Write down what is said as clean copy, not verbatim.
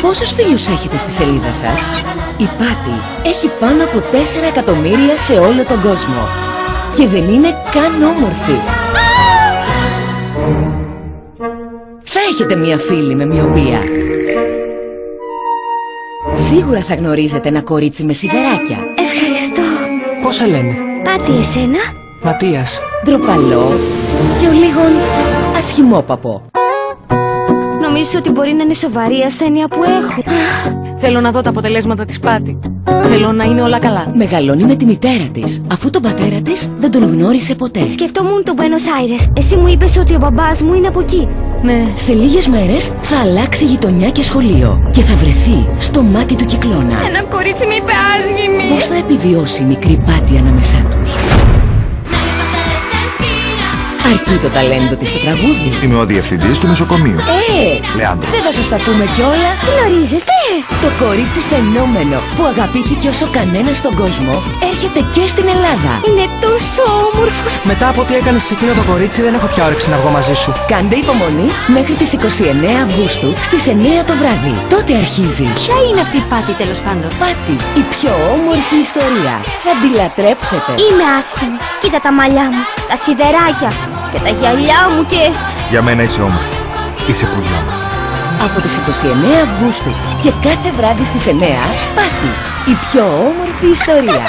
Πόσους φίλους έχετε στη σελίδα σας? Η Πάτη έχει πάνω από 4 εκατομμύρια σε όλο τον κόσμο. Και δεν είναι καν όμορφη. Θα έχετε μία φίλη με μοιοπία. Σίγουρα θα γνωρίζετε ένα κορίτσι με σιδεράκια. Ευχαριστώ. Πώς σε λένε? Πάτη, εσένα? Ματίας. Ντροπαλό και ο λίγον ασχημόπαπο. Νομίζω ότι μπορεί να είναι σοβαρή η ασθένεια που έχω. Θέλω να δω τα αποτελέσματα της Πάτη. Θέλω να είναι όλα καλά. Μεγαλώνει με τη μητέρα της, αφού τον πατέρα της δεν τον γνώρισε ποτέ. Σκεφτόμουν το Buenos Aires. Εσύ μου είπες ότι ο μπαμπάς μου είναι από εκεί. Ναι. Σε λίγες μέρες θα αλλάξει γειτονιά και σχολείο και θα βρεθεί στο μάτι του κυκλώνα. Ένα κορίτσι με είπε άσχημη. Πώς θα επιβιώσει η μικρή Πάτη ανάμεσά τους? Αρκεί το ταλέντο της στο τραγούδι. Είμαι ο διευθυντής του νοσοκομείου. Λεάντρο. Δεν θα σας τα πούμε κιόλα. Γνωρίζεστε? Το κορίτσι φαινόμενο που αγαπήθηκε όσο κανένα στον κόσμο έρχεται και στην Ελλάδα. Είναι τόσο όμορφος. Μετά από ό,τι έκανες σε εκείνο το κορίτσι, δεν έχω πια όρεξη να βγω μαζί σου. Κάντε υπομονή μέχρι τις 29 Αυγούστου στις 9 το βράδυ. Τότε αρχίζει. Ποια είναι αυτή η Πάτη, τέλος πάντων? Πάτη, η πιο όμορφη ιστορία. Θα τη λατρέψετε. Είμαι άσχημη. Κοίτα τα μαλλιά μου, τα σιδεράκια και τα γυαλιά μου και... Για μένα είσαι όμορφη. Είσαι πολύ όμορφη. Από τις 29 Αυγούστου και κάθε βράδυ στις 9, Πάτη, η πιο όμορφη ιστορία.